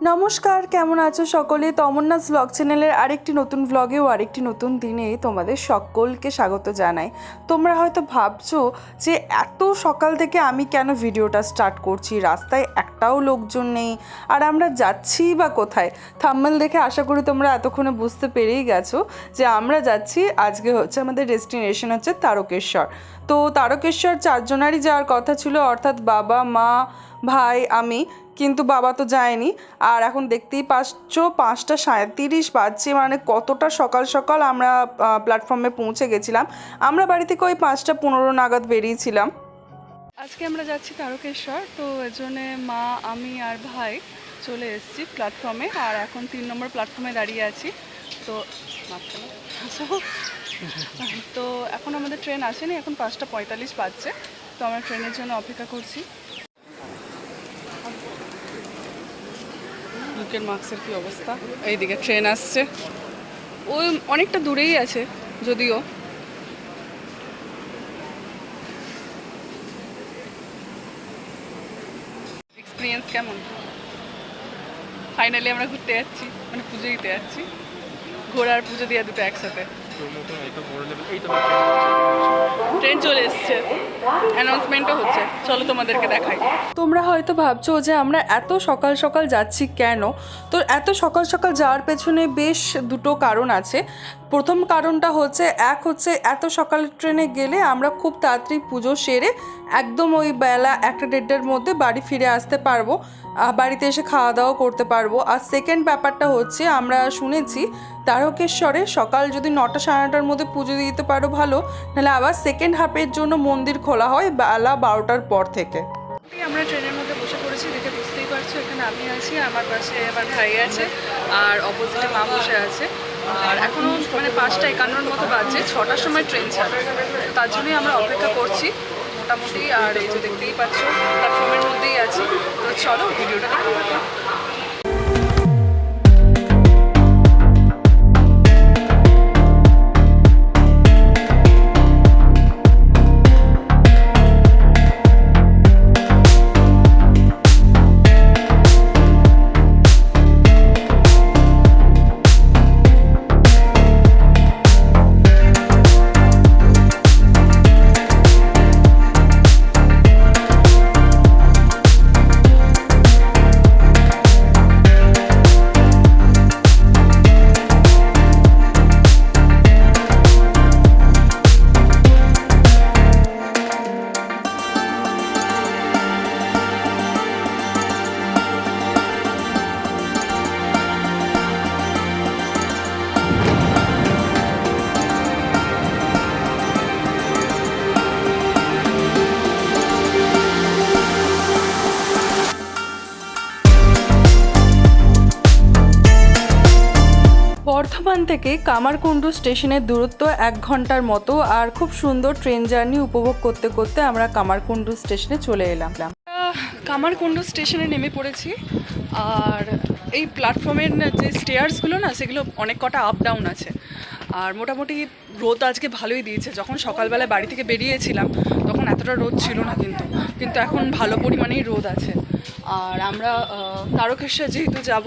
নমস্কার, কেমন আছো সকলে? তমন্নাস ব্লগ চ্যানেলের আরেকটি নতুন ব্লগে ও আরেকটি নতুন দিনে তোমাদের সকলকে স্বাগত জানাই। তোমরা হয়তো ভাবছো যে এত সকাল থেকে আমি কেন ভিডিওটা স্টার্ট করছি, রাস্তায় একটাও লোকজন নেই, আর আমরা যাচ্ছি বা কোথায়। থাম্বনেল দেখে আশা করি তোমরা এতক্ষণে বুঝতে পেরেই গেছো যে আমরা যাচ্ছি, আজকে হচ্ছে আমাদের ডেস্টিনেশন হচ্ছে তারকেশ্বর। তো তারকেশ্বর চারজনারই যাওয়ার কথা ছিল, অর্থাৎ বাবা, মা, ভাই, আমি। কিন্তু বাবা তো যায়নি। আর এখন দেখতেই পাচ্ছ 5:37 বাজছে, মানে কতটা সকাল সকাল আমরা প্ল্যাটফর্মে পৌঁছে গেছিলাম। আমরা বাড়ি থেকে ওই 5:15 নাগাদ বেরিয়েছিলাম। আজকে আমরা যাচ্ছি তারকেশ্বর, তো এর জন্যে মা, আমি আর ভাই চলে এসেছি প্ল্যাটফর্মে, আর এখন 3 নম্বর প্ল্যাটফর্মে দাঁড়িয়ে আছি। তো তো এখন আমাদের ট্রেন আসেনি, এখন 5:45 বাজছে, তো আমরা ট্রেনের জন্য অপেক্ষা করছি। মুখের মাস্কের কি অবস্থা! এইদিকে ট্রেন আসছে, ওই অনেকটা দূরেই আছে যদিও। এক্সপিরিয়েন্স কেমন? ফাইনালি আমরা ঘুরতে যাচ্ছি, মানে পুজো দিতে যাচ্ছি। ঘোরার পুজো দিয়ে দুটো একসাথে। ট্রেন চলে এসছে, অ্যানাউন্সমেন্টও হচ্ছে, চলো তোমাদেরকে দেখাই। তোমরা হয়তো ভাবছো যে আমরা এত সকাল সকাল যাচ্ছি কেন। তো এত সকাল সকাল যাওয়ার পেছনে বেশ দুটো কারণ আছে। প্রথম কারণটা হচ্ছে, এত সকাল ট্রেনে গেলে আমরা খুব তাড়াতাড়ি পুজো সেরে একদম ওই বেলা 1-1:30টার মধ্যে বাড়ি ফিরে আসতে পারবো, বাড়িতে এসে খাওয়া দাওয়া করতে পারবো। আর সেকেন্ড ব্যাপারটা হচ্ছে, আমরা শুনেছি তারকেশ্বরে সকাল যদি 9-9:30টার মধ্যে পুজো দিতে পারো ভালো, নাহলে আবার সেকেন্ড হাফের জন্য মন্দির খোলা হয় বেলা 12টার পর থেকে। আমরা ট্রেনের মধ্যে বসে পড়েছি, দেখে বুঝতেই পারছো। এখানে আমি আছি, আমার পাশে আমার ভাই আছে, আর অপোজিটে মা বসে আছে। আর এখনও মানে 5:51 মতো বাজছে, 6টার সময় ট্রেন ছাড়ে, তার জন্যই আমরা অপেক্ষা করছি মোটামুটি। আর এই যে দেখতেই পাচ্ছ প্ল্যাটফর্মের মধ্যেই আছি, তো চলো ভিডিওটা দেখতে পাবো। বর্ধমান থেকে কামারকুণ্ডু স্টেশনের দূরত্ব 1 ঘন্টার মতো, আর খুব সুন্দর ট্রেন জার্নি উপভোগ করতে করতে আমরা কামারকুণ্ডু স্টেশনে চলে এলাম। কামারকুণ্ডু স্টেশনে নেমে পড়েছি, আর এই প্ল্যাটফর্মের যে স্টেয়ার্সগুলো না, সেগুলো অনেক কটা আপ ডাউন আছে। আর মোটামুটি রোদ আজকে ভালোই দিয়েছে। যখন সকালবেলায় বাড়ি থেকে বেরিয়েছিলাম তখন এতটা রোদ ছিল না, কিন্তু এখন ভালো পরিমাণেই রোদ আছে। আর আমরা তারকেশ্বর যেহেতু যাব,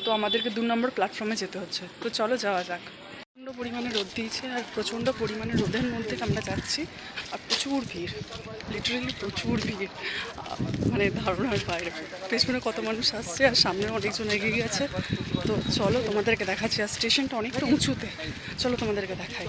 তো আমাদেরকে 2 নম্বর প্ল্যাটফর্মে যেতে হচ্ছে, তো চলো যাওয়া যাক। প্রচণ্ড পরিমাণে রোদ দিয়েছে, আর প্রচণ্ড পরিমাণে রোদের মধ্যে আমরা যাচ্ছি, আর প্রচুর ভিড়, লিটারেলি প্রচুর ভিড়, মানে ধারণার বাইরে। পেছনে কত মানুষ আসছে, আর সামনে অনেকজন এগিয়ে গেছে। তো চলো তোমাদেরকে দেখাচ্ছি। আর স্টেশনটা অনেকটা উঁচুতে, চলো তোমাদেরকে দেখাই।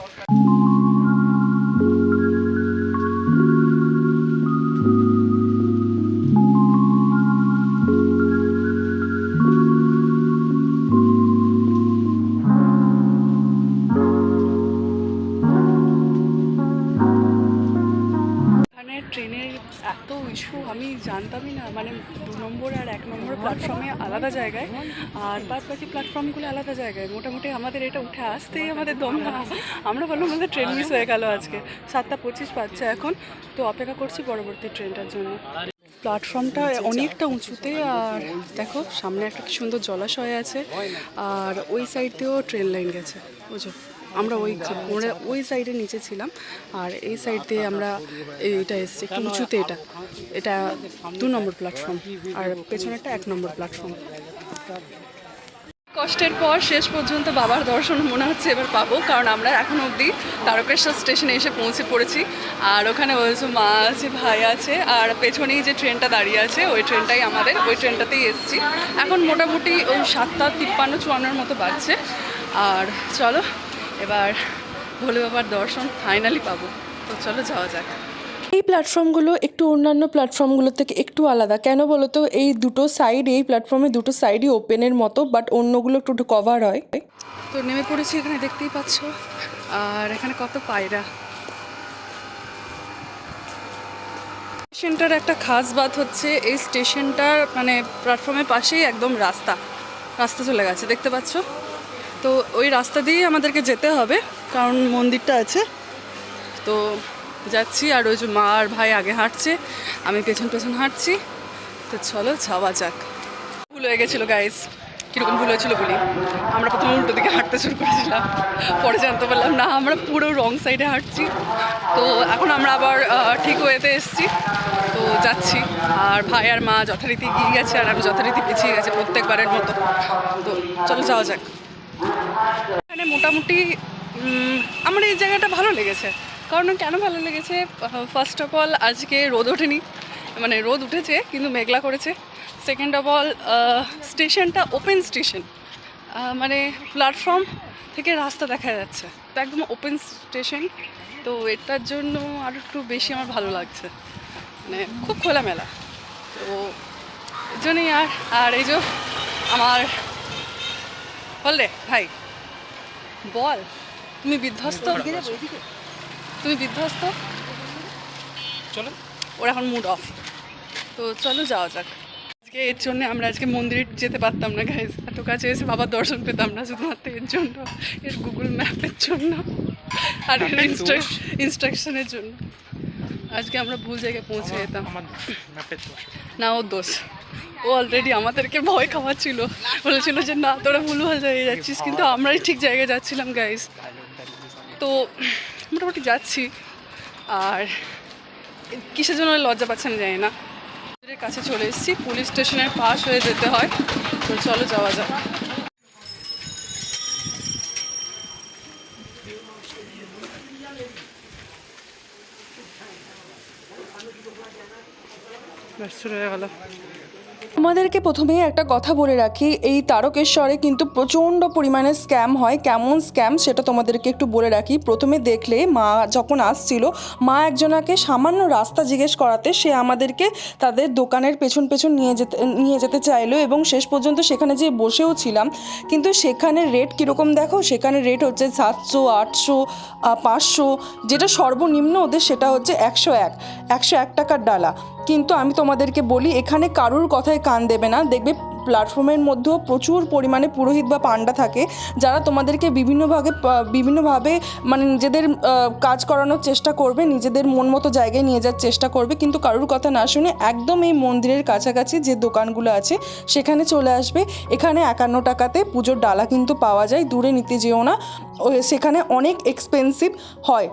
ট্রেনের এত ইস্যু আমি জানতামই না, মানে 2 নম্বর আর 1 নম্বর প্ল্যাটফর্মে আলাদা জায়গায়, আর বাকি প্ল্যাটফর্মগুলো আলাদা জায়গায়। মোটামুটি আমাদের এটা উঠে আসতেই আমাদের দম না, আমরা বললাম আমাদের ট্রেন মিস হয়ে গেল আজকে। 7:25 বাজছে এখন, তো অপেক্ষা করছি পরবর্তী ট্রেনটার জন্য। প্ল্যাটফর্মটা অনেকটা উঁচুতে, আর দেখো সামনে একটা কি সুন্দর জলাশয় আছে, আর ওই সাইড দিয়েও ট্রেন লাইন গেছে, বুঝো। আমরা ওই সাইডের নিচে ছিলাম, আর এই সাইড দিয়ে আমরা এইটা এসেছি একটু উঁচুতে। এটা 2 নম্বর প্ল্যাটফর্ম, আর পেছনেরটা 1 নম্বর প্ল্যাটফর্ম। কষ্টের পর শেষ পর্যন্ত বাবার দর্শন মনে হচ্ছে এবার পাবো, কারণ আমরা এখন অবধি তারকেশ্বর স্টেশনে এসে পৌঁছে পড়েছি। আর ওখানে বলছো মা আছে, ভাই আছে, আর পেছনেই যে ট্রেনটা দাঁড়িয়ে আছে ওই ট্রেনটাই আমাদের, ওই ট্রেনটাতেই এসেছি। এখন মোটামুটি ওই 7:53-54 মতো বাজছে। আর চলো এবার ভোলে বাবার দর্শন ফাইনালি পাবো, তো চলো যাওয়া যাক। এই প্ল্যাটফর্মগুলো একটু অন্যান্য প্ল্যাটফর্মগুলোর থেকে একটু আলাদা, কেন বলো তো? এই দুটো সাইড, এই প্ল্যাটফর্মে দুটো সাইডই ওপেনের মতো, বাট অন্যগুলো একটু কভার হয়। তো নেমে পড়েছি, এখানে দেখতেই পাচ্ছ। আর এখানে কত পায়রা। স্টেশনটার একটা খাস বাত হচ্ছে এই স্টেশনটার মানে প্ল্যাটফর্মের পাশেই একদম রাস্তা চলে গেছে, দেখতে পাচ্ছ? তো ওই রাস্তা দিয়েই আমাদেরকে যেতে হবে, কারণ মন্দিরটা আছে। তো যাচ্ছি, আর ওই যে মা আর ভাই আগে হাঁটছে, আমি পেছন পেছন হাঁটছি। তো চলো যাওয়া যাক। ভুল হয়ে গেছিলো গাইস। কীরকম ভুল হয়েছিল বলি, আমরা প্রথমে উল্টো দিকে হাঁটতে শুরু করেছিলাম, পরে জানতে পারলাম না আমরা পুরো রং সাইডে হাঁটছি। তো এখন আমরা আবার ঠিক ওয়েতে এসেছি, তো যাচ্ছি। আর ভাই আর মা যথারীতি এগিয়ে গেছে, আর আমি যথারীতি পিছিয়ে গেছে প্রত্যেকবারের মতো। তো চলো যাওয়া যাক। এখানে মোটামুটি আমার এই জায়গাটা ভালো লেগেছে। কারণ কেন ভালো লেগেছে, ফার্স্ট অফ অল আজকে রোদ ওঠেনি, মানে রোদ উঠেছে কিন্তু মেঘলা করেছে। সেকেন্ড অফ অল স্টেশনটা ওপেন স্টেশন, মানে প্ল্যাটফর্ম থেকে রাস্তা দেখা যাচ্ছে, তো একদম ওপেন স্টেশন। তো এটার জন্য আর একটু বেশি আমার ভালো লাগছে, মানে খুব খোলামেলা। তো এর জন্যই। আর এই যে আমার বল রে ভাই, বল তুমি বিধ্বস্ত, তুমি বিধ্বস্ত, চলো। ওর এখন মুড অফ, তো চলো যাওয়া যাক। আজকে এর জন্য আমরা আজকে মন্দিরে যেতে পারতাম না গাইজ, এত কাছে এসে বাবার দর্শন পেতাম না, শুধুমাত্র এর জন্য, এর গুগল ম্যাপের জন্য আর ইনস্ট্রাকশনের জন্য। আজকে আমরা ভুল জায়গায় পৌঁছে যেতাম। না ওর দোষ, ও অলরেডি আমাদেরকে ভয় খাওয়াচ্ছিল, বলেছিল যে না তোরা ভুল জায়গায় যাচ্ছিস, কিন্তু আমরাই ঠিক জায়গায় যাচ্ছিলাম গাইজ। তো মোটামুটি যাচ্ছি, আর কিসের জন্য লজ্জা পাচ্ছে না জানি না। মন্দিরের কাছে চলে এসেছি, পুলিশ স্টেশনের পাশ হয়ে যেতে হয়, তো চলো যাওয়া যাক। শুরু হয়ে গেল। আমাদেরকে প্রথমেই একটা কথা বলে রাখি, এই তারকেশ্বরে কিন্তু প্রচণ্ড পরিমাণে স্ক্যাম হয়। কেমন স্ক্যাম সেটা তোমাদেরকে একটু বলে রাখি। প্রথমে দেখলে মা যখন আসছিল, মা একজনাকে সামান্য রাস্তা জিজ্ঞেস করাতে সে আমাদেরকে তাদের দোকানের পেছন পেছন নিয়ে যেতে চাইলো, এবং শেষ পর্যন্ত সেখানে যে বসেও ছিলাম। কিন্তু সেখানে রেট কীরকম দেখো, সেখানে রেট হচ্ছে 700, 800, 500, যেটা সর্বনিম্ন ওদের সেটা হচ্ছে 101 টাকার ডালা। কিন্তু আমি তোমাদেরকে বলি, এখানে কারুর কথায় কান দেবে না। দেখবে প্ল্যাটফর্মের মধ্যেও প্রচুর পরিমাণে পুরোহিত বা পান্ডা থাকে, যারা তোমাদেরকে বিভিন্নভাবে মানে নিজেদের কাজ করানোর চেষ্টা করবে, নিজেদের মন মতো জায়গায় নিয়ে যাওয়ার চেষ্টা করবে, কিন্তু কারুর কথা না শুনে একদম এই মন্দিরের কাছাকাছি যে দোকানগুলো আছে সেখানে চলে আসবে। এখানে 51 টাকাতে পুজোর ডালা কিন্তু পাওয়া যায়, দূরে নিতে যেও না, সেখানে অনেক এক্সপেন্সিভ হয়।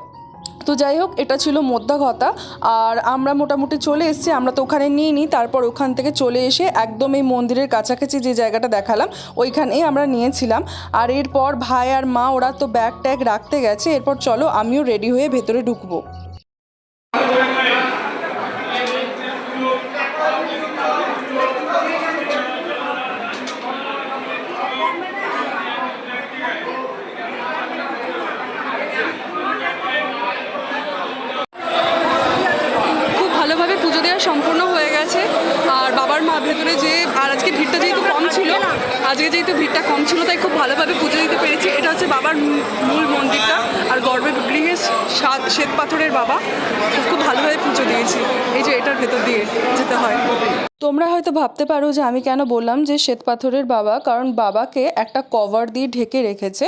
তো যাই হোক, এটা ছিল মোদ্দা কথা। আর আমরা মোটামুটি চলে এসেছি, আমরা তো ওখানে নিয়ে নিই, তারপর ওখান থেকে চলে এসে একদম এই মন্দিরের কাছাকাছি যে জায়গাটা দেখালাম ওইখানেই আমরা নিয়েছিলাম। আর এরপর ভাই আর মা ওরা তো ব্যাগ ট্যাগ রাখতে গেছে, এরপর চলো আমিও রেডি হয়ে ভেতরে ঢুকবো। সম্পূর্ণ হয়ে গেছে, আর বাবার মা ভেতরে যে, আর আজকে ভিড়টা যেহেতু কম ছিল, তাই খুব ভালোভাবে পুজো দিতে পেরেছি। এটা হচ্ছে বাবার মূল মন্দিরটা, আর গর্ভগৃহে শ্বেত পাথরের বাবা, খুব ভালোভাবে পুজো দিয়েছি। এই যে এটার ভেতর দিয়ে যেতে হয়। তোমরা হয়তো ভাবতে পারো যে আমি কেন বললাম যে শ্বেত পাথরের বাবা, কারণ বাবাকে একটা কভার দিয়ে ঢেকে রেখেছে,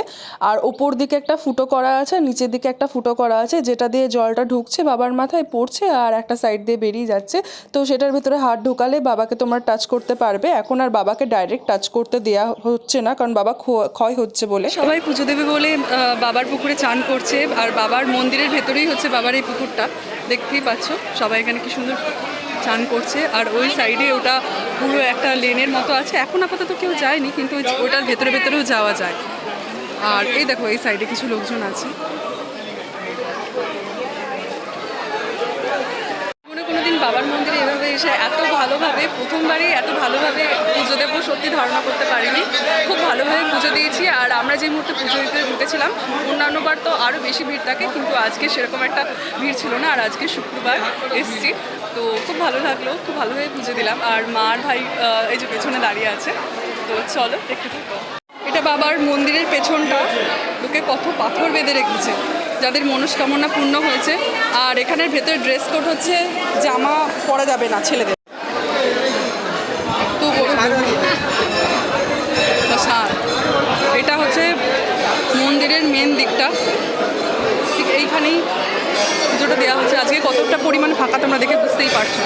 আর ওপর দিকে একটা ফুটো করা আছে, নিচের দিকে একটা ফুটো করা আছে, যেটা দিয়ে জলটা ঢুকছে বাবার মাথায়, পড়ছে আর একটা সাইড দিয়ে বেরিয়ে যাচ্ছে। তো সেটার ভেতরে হাত ঢোকালে বাবাকে তোমরা টাচ করতে পারবে। এখন আর বাবাকে ডাইরেক্ট টাচ করতে দেওয়া হচ্ছে না, কারণ বাবা ক্ষয় হচ্ছে বলে। সবাই পুজো দেবে বলে বাবার পুকুরে চান করছে, আর বাবার মন্দিরের ভেতরেই হচ্ছে বাবার এই পুকুরটা, দেখতেই পাচ্ছ সবাই এখানে কি সুন্দর চান করছে। আর ওই সাইডে ওটা পুরো একটা লেনের মতো আছে, এখন আপাতত কেউ যায়নি, কিন্তু ওটার ভেতরে ভেতরেও যাওয়া যায়। আর এই দেখো এই সাইডে কিছু লোকজন আছে। কোনোদিন বাবার মন্দিরে এভাবে এসে এত ভালোভাবে, প্রথমবারই এত ভালোভাবে পুজো দেবো সত্যি ধারণা করতে পারিনি। খুব ভালোভাবে পুজো দিয়েছি। আর আমরা যে মুহূর্তে পুজো দিতে ঢুকেছিলাম, অন্যান্যবার তো আরও বেশি ভিড় থাকে, কিন্তু আজকে সেরকম একটা ভিড় ছিল না। আর আজকে শুক্রবার এসছি, তো খুব ভালো লাগলো, খুব ভালোভাবে পুজো দিলাম। আর মার ভাই এই যে পেছনে দাঁড়িয়ে আছে, তো চলো দেখতে থাকো। এটা বাবার মন্দিরের পেছনটা, লোকে কত পাথর বেঁধে রেখেছে যাদের মনস্কামনা পূর্ণ হয়েছে। আর এখানের ভেতরে ড্রেস কোড হচ্ছে জামা পরা যাবে না ছেলেদের, তো এটা হচ্ছে মন্দিরের মেন দিকটা, ঠিক এইখানেই পুজোটা দেওয়া হচ্ছে। আজকে কতটা পরিমাণে ফাঁকা তোমরা দেখে বুঝতেই পারছো।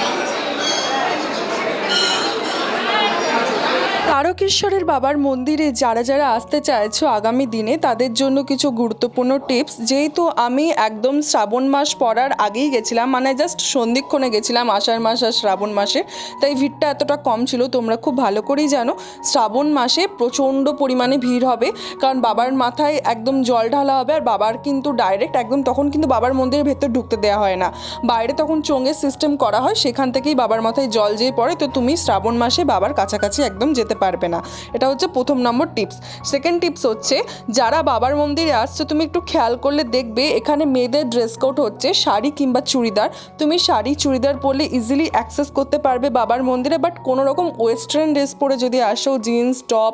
তারকেশ্বরের বাবার মন্দিরে যারা যারা আসতে চাইছো আগামী দিনে, তাদের জন্য কিছু গুরুত্বপূর্ণ টিপস। যেহেতু আমি একদম শ্রাবণ মাস পড়ার আগেই গেছিলাম, মানে জাস্ট সন্ধিক্ষণে গেছিলাম আষাঢ় মাস আর শ্রাবণ মাসে, তাই ভিড়টা এতটা কম ছিল। তোমরা খুব ভালো করেই জানো শ্রাবণ মাসে প্রচণ্ড পরিমাণে ভিড় হবে, কারণ বাবার মাথায় একদম জল ঢালা হবে। আর বাবার কিন্তু ডাইরেক্ট একদম তখন কিন্তু বাবার মন্দিরের ভেতর ঢুকতে দেওয়া হয় না, বাইরে তখন চোঙের সিস্টেম করা হয়, সেখান থেকেই বাবার মাথায় জল যেয়ে পড়ে। তো তুমি শ্রাবণ মাসে বাবার কাছাকাছি একদম যেতে পারবে না। এটা হচ্ছে প্রথম নম্বর টিপস। সেকেন্ড টিপস হচ্ছে, যারা বাবার মন্দিরে আসছো তুমি একটু খেয়াল করলে দেখবে এখানে মেয়েদের ড্রেস কোড হচ্ছে শাড়ি কিংবা চুড়িদার। তুমি শাড়ি চুড়িদার পরলে ইজিলি অ্যাক্সেস করতে পারবে বাবার মন্দিরে। বাট কোনো রকম ওয়েস্টার্ন ড্রেস পরে যদি আসো, জিন্স টপ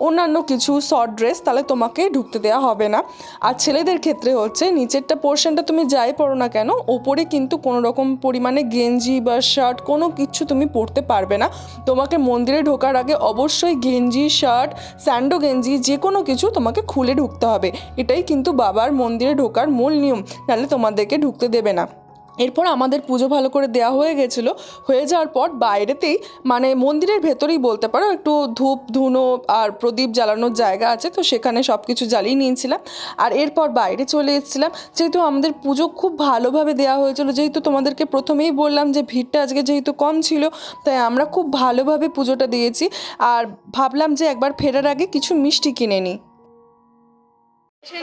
অন্যান্য কিছু শর্ট ড্রেস, তাহলে তোমাকে ঢুকতে দেওয়া হবে না। আর ছেলেদের ক্ষেত্রে হচ্ছে নিচেরটা পোর্শনটা তুমি যাই পরো না কেন, ওপরে কিন্তু কোনো রকম পরিমাণে গেঞ্জি বা শার্ট কোনো কিছু তুমি পরতে পারবে না। তোমাকে মন্দিরে ঢোকার আগে অবশ্যই গেঞ্জি, শার্ট, স্যান্ডো গেঞ্জি যে কোনো কিছু তোমাকে খুলে ঢুকতে হবে। এটাই কিন্তু বাবার মন্দিরে ঢোকার মূল নিয়ম, নাহলে তোমাদেরকে ঢুকতে দেবে না। এরপর আমাদের পুজো ভালো করে দেওয়া হয়ে গেছিলো। হয়ে যাওয়ার পর বাইরেতেই, মানে মন্দিরের ভেতরেই বলতে পারো, একটু ধূপ ধুনো আর প্রদীপ জ্বালানোর জায়গা আছে, তো সেখানে সব কিছু জ্বালিয়ে নিয়েছিলাম। আর এরপর বাইরে চলে এসেছিলাম, যেহেতু আমাদের পুজো খুব ভালোভাবে দেওয়া হয়েছিল। যেহেতু তোমাদেরকে প্রথমেই বললাম যে ভিড়টা আজকে যেহেতু কম ছিল, তাই আমরা খুব ভালোভাবে পুজোটা দিয়েছি। আর ভাবলাম যে একবার ফেরার আগে কিছু মিষ্টি কিনে নিই।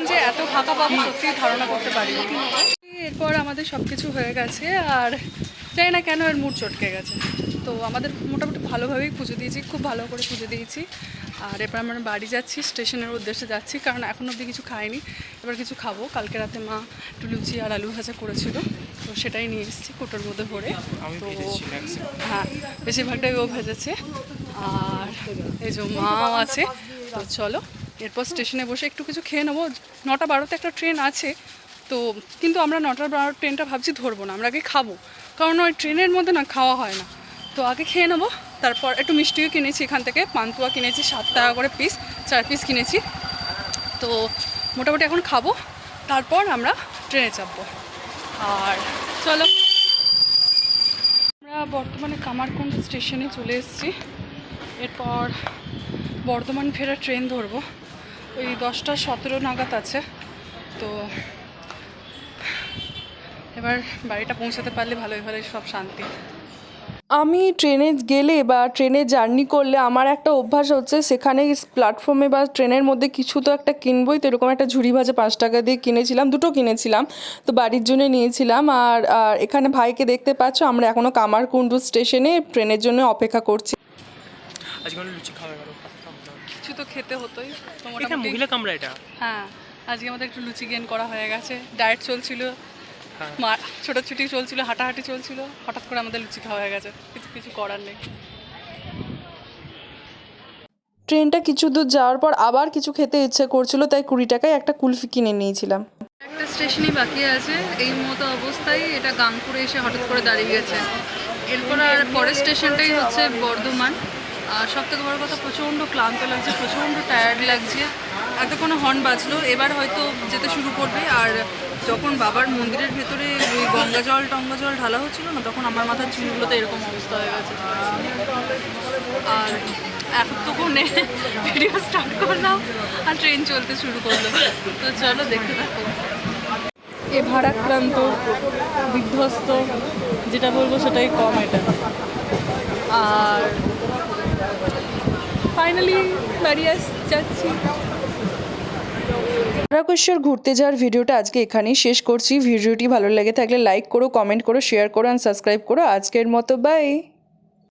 যে এত ফাঁকা পাবো সত্যিই ধারণা করতে পারিনি। এরপর আমাদের সব কিছু হয়ে গেছে, আর জানি না কেন এর মুড চটকে গেছে। তো আমাদের মোটামুটি ভালোভাবেই পুজো দিয়েছি, খুব ভালো করে পুজো দিয়েছি। আর এরপর আমরা বাড়ি যাচ্ছি, স্টেশনের উদ্দেশ্যে যাচ্ছি, কারণ এখনও অবধি কিছু খাইনি। এবার কিছু খাবো। কালকে রাতে মা একটু লুচি আর আলু ভাজা করেছিল, তো সেটাই নিয়ে এসেছি কোটোর মধ্যে ভরে। তো হ্যাঁ, বেশিরভাগটাই ও ভেজেছে। আর এই যে মাও আছে। তো চলো এরপর স্টেশনে বসে একটু কিছু খেয়ে নেবো। 9:12-তে একটা ট্রেন আছে, তো কিন্তু আমরা 9:12 ট্রেনটা ভাবছি ধরবো না, আমরা আগে খাবো, কারণ ওই ট্রেনের মধ্যে না খাওয়া হয় না। তো আগে খেয়ে নেবো, তারপর একটু মিষ্টিও কিনেছি এখান থেকে, পান্তুয়া কিনেছি 7 টাকা করে পিস, 4 পিস কিনেছি। তো মোটামুটি এখন খাবো, তারপর আমরা ট্রেনে চাপবো। আর চলো, আমরা বর্তমানে কামারকুণ্ড স্টেশনে চলে এসেছি। এরপর বর্ধমান ফেরার ট্রেন ধরবো, ওই 10:17 নাগাদ আছে। তো এবার বাড়িটা পৌঁছাতে পারলে ভালোই ভালোই সব শান্তি। আমি ট্রেনে গেলে বা ট্রেনে জার্নি করলে আমার একটা অভ্যাস হচ্ছে, সেখানে প্ল্যাটফর্মে বা ট্রেনের মধ্যে কিছু তো একটা কিনবই। তো এরকম একটা ঝুড়ি ভাজা 5 টাকা দিয়ে কিনেছিলাম, দুটো কিনেছিলাম, তো বাড়ির জন্য নিয়েছিলাম। আর এখানে ভাইকে দেখতে পাচ্ছ, আমরা এখনও কামারকুণ্ডু স্টেশনে ট্রেনের জন্য অপেক্ষা করছি। কিছু তো খেতে হতোই, মহিলা কামরা এটা। হ্যাঁ, আজকে আমাদের একটু লুচি গেন করা হয়ে গেছে। ডায়েট চলছিল, ছোটাছুটি চলছিল, হাঁটাহাঁটি চলছিল, হঠাৎ করে আমাদের লুচি খাওয়া হয়ে গেছে। কিছু করার নেই। ট্রেনটা কিছু দূর যাওয়ার পর আবার কিছু খেতে ইচ্ছে করছিল, তাই 20 টাকায় একটা কুলফি কিনে নিয়েছিলাম। একটা স্টেশনই বাকি আছে এই মতো অবস্থায়, এটা গাংপুরে এসে হঠাৎ করে দাঁড়িয়ে গেছে। এরপর আর পরের স্টেশনটাই হচ্ছে বর্ধমান। আর সবথেকে বড় কথা, প্রচণ্ড ক্লান্ত লাগছে, প্রচণ্ড টায়ার্ড লাগছে। এতক্ষণ হর্ন বাজলো, এবার হয়তো যেতে শুরু করবে। আর যখন বাবার মন্দিরের ভেতরে ওই গঙ্গা জল ঢালা হচ্ছিল না, তখন আমার মাথার চুলগুলোতে এরকম অবস্থা হয়ে গেছে। আর এতক্ষণে ভিডিও স্টার্ট করলাম আর ট্রেন চলতে শুরু করলো। তো চলো দেখতে থাকো। থেকে ভারাক্রান্ত বিধ্বস্ত যেটা বলবো সেটাই কম এটা। আর ফাইনালি বাড়ি যাচ্ছি। তারকেশ্বর ঘুরতে যাওয়ার ভিডিওটা আজকে এখানেই শেষ করছি। ভিডিওটি ভালো লেগে থাকলে লাইক করো, কমেন্ট করো, শেয়ার করো অ্যান্ড সাবস্ক্রাইব করো। আজকের মতো বাই।